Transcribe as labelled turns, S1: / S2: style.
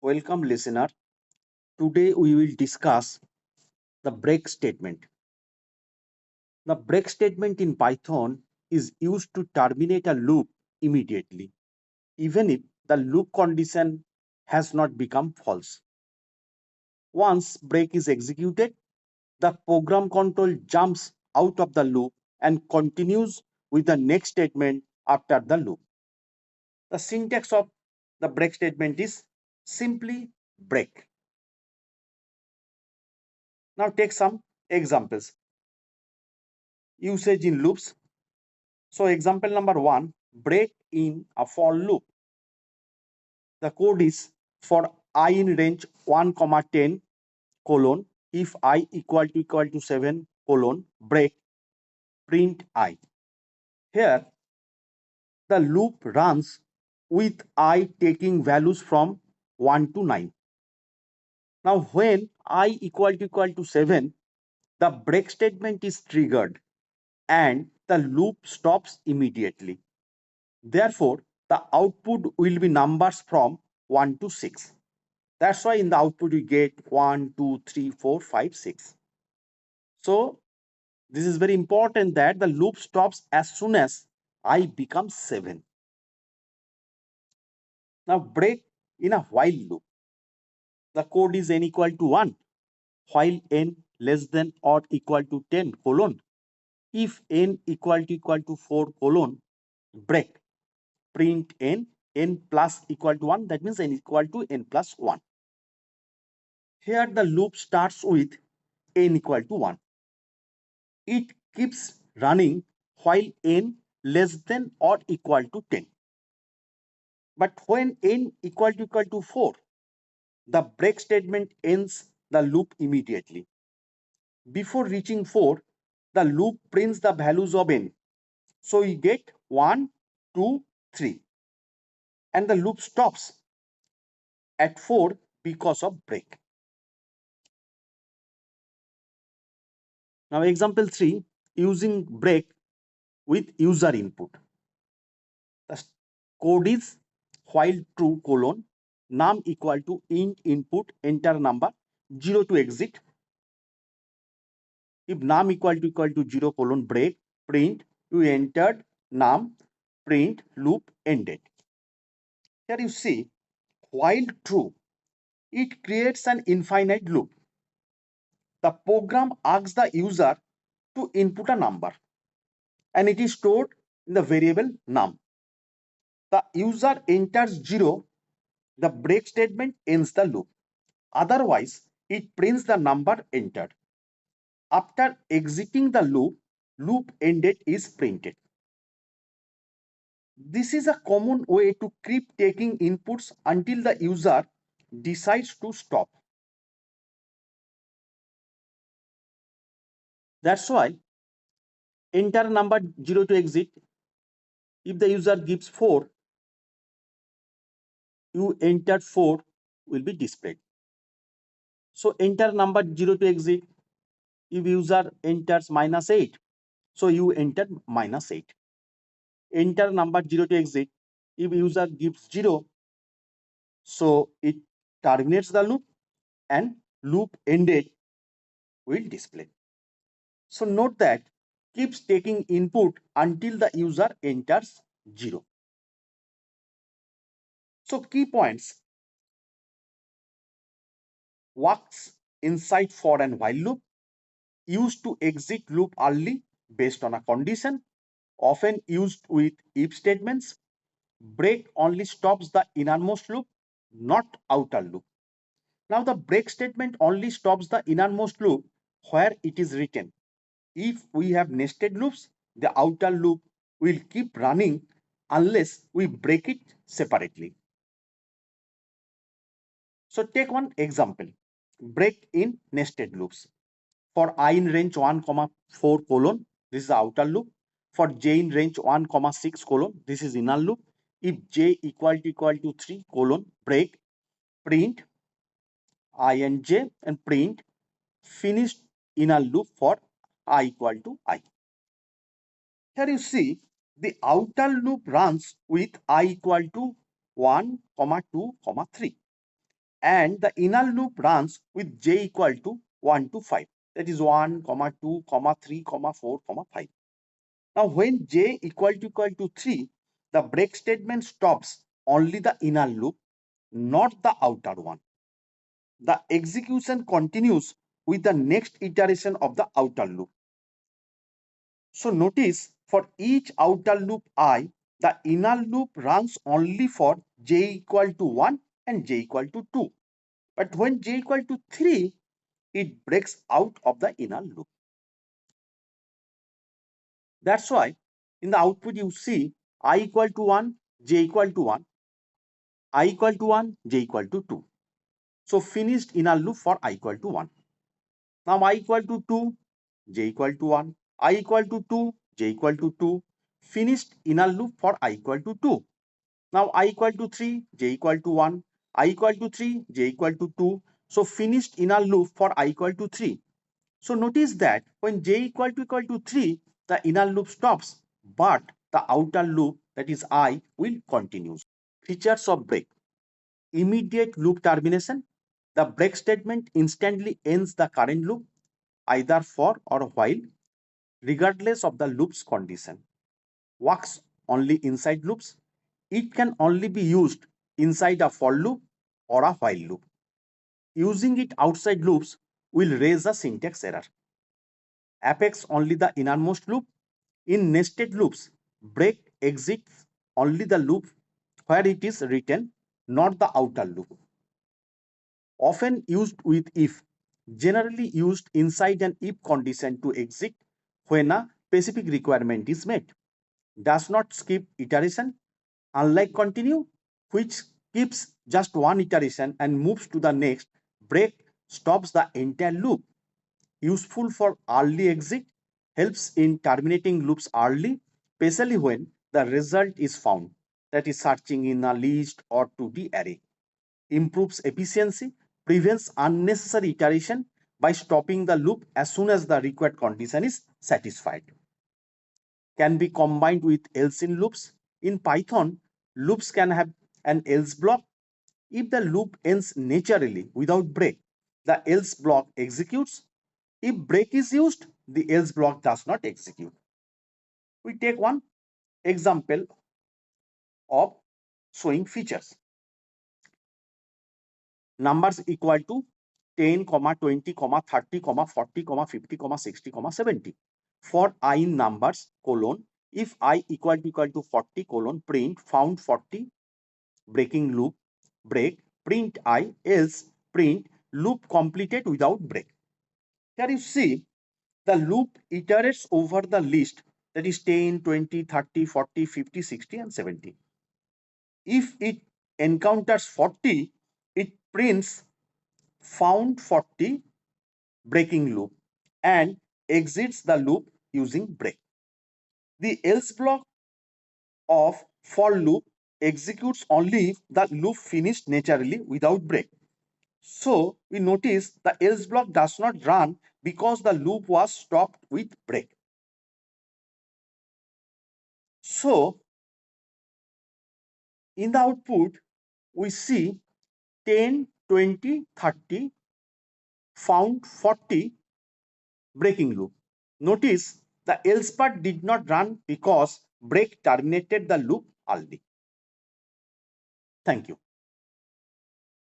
S1: Welcome listener. Today we will discuss the break statement. The break statement in Python is used to terminate a loop immediately, even if the loop condition has not become false. Once break is executed, the program control jumps out of the loop and continues with the next statement after the loop. The syntax of the break statement is simply break. Now take some examples. Usage in loops. So example number 1, break in a for loop. The code is for I in range 1 comma 10 colon if I equal to 7 colon break print I. Here the loop runs with I taking values from 1 to 9. Now when I equal to 7, the break statement is triggered and the loop stops immediately. Therefore, the output will be numbers from 1 to 6. That's why in the output you get 1, 2, 3, 4, 5, 6. So this is very important that the loop stops as soon as I becomes 7. Now break in a while loop. The code is n equal to 1 while n less than or equal to 10 colon. If n equal to 4 colon break print n plus equal to 1, that means n equal to n plus 1. Here the loop starts with n equal to 1. It keeps running while n less than or equal to 10. But when n equal to 4, the break statement ends the loop immediately. Before reaching 4, the loop prints the values of n. So we get 1, 2, 3. And the loop stops at 4 because of break. Now example 3, using break with user input. The code is while true colon num equal to int input enter number 0 to exit. If num equal to 0 colon break print you entered num print loop ended. Here you see while true it creates an infinite loop. The program asks the user to input a number and it is stored in the variable num. The user enters 0, the break statement ends the loop. Otherwise, it prints the number entered. After exiting the loop, loop ended is printed. This is a common way to keep taking inputs until the user decides to stop. That's why enter number 0 to exit. If the user gives 4, you entered 4 will be displayed. So enter number 0 to exit. If user enters -8, so you enter -8. Enter number 0 to exit. If user gives 0, so it terminates the loop and loop ended will display. So note that keeps taking input until the user enters 0. So key points: works inside for and while loop, used to exit loop early based on a condition, often used with if statements. Break only stops the innermost loop, not outer loop. Now the break statement only stops the innermost loop where it is written. If we have nested loops, the outer loop will keep running unless we break it separately. So take one example, break in nested loops. For I in range 1, 4 colon, this is the outer loop. For j in range 1, 6 colon, this is inner loop. If j equal to 3 colon, break, print I and j and print finished inner loop for I equal to I. Here you see the outer loop runs with I equal to 1, 2, 3. and the inner loop runs with j equal to 1 to 5. That is 1, 2, 3, 4, 5. Now, when j equal to 3, the break statement stops only the inner loop, not the outer one. The execution continues with the next iteration of the outer loop. So notice for each outer loop I, the inner loop runs only for j equal to 1 and j equal to 2. But when j equal to 3, it breaks out of the inner loop. That's why in the output you see I equal to 1, j equal to 1, I equal to 1, j equal to 2. So finished inner loop for I equal to 1. Now I equal to 2, j equal to 1, I equal to 2, j equal to 2. Finished inner loop for I equal to 2. Now I equal to 3, j equal to 1, I equal to 3, j equal to 2. So finished inner loop for I equal to 3. So notice that when j equal to 3, the inner loop stops, but the outer loop, that is I, will continue. Features of break. Immediate loop termination. The break statement instantly ends the current loop, either for or while, regardless of the loop's condition. Works only inside loops. It can only be used inside a for loop or a while loop. Using it outside loops will raise a syntax error. Apex only the innermost loop. In nested loops, break exits only the loop where it is written, not the outer loop. Often used with if, generally used inside an if condition to exit when a specific requirement is met. Does not skip iteration, unlike continue, which skips just one iteration and moves to the next. Break stops the entire loop. Useful for early exit, helps in terminating loops early, especially when the result is found, that is searching in a list or to the array. Improves efficiency, prevents unnecessary iteration by stopping the loop as soon as the required condition is satisfied. Can be combined with else in loops. In Python, loops can have an else block. If the loop ends naturally without break, the else block executes. If break is used, the else block does not execute. We take one example of showing features. Numbers equal to 10, 20, 30, 40, 50, 60, 70. For I in numbers, colon, if I equal to 40, colon, print found 40, breaking loop, break, print I, else, print, loop completed without break. Here you see the loop iterates over the list, that is 10, 20, 30, 40, 50, 60, and 70. If it encounters 40, it prints found 40, breaking loop, and exits the loop using break. The else block of for loop executes only if the loop finished naturally without break. So we notice the else block does not run because the loop was stopped with break. So in the output, we see 10, 20, 30, found 40, breaking loop. Notice the else part did not run because break terminated the loop early. Thank you.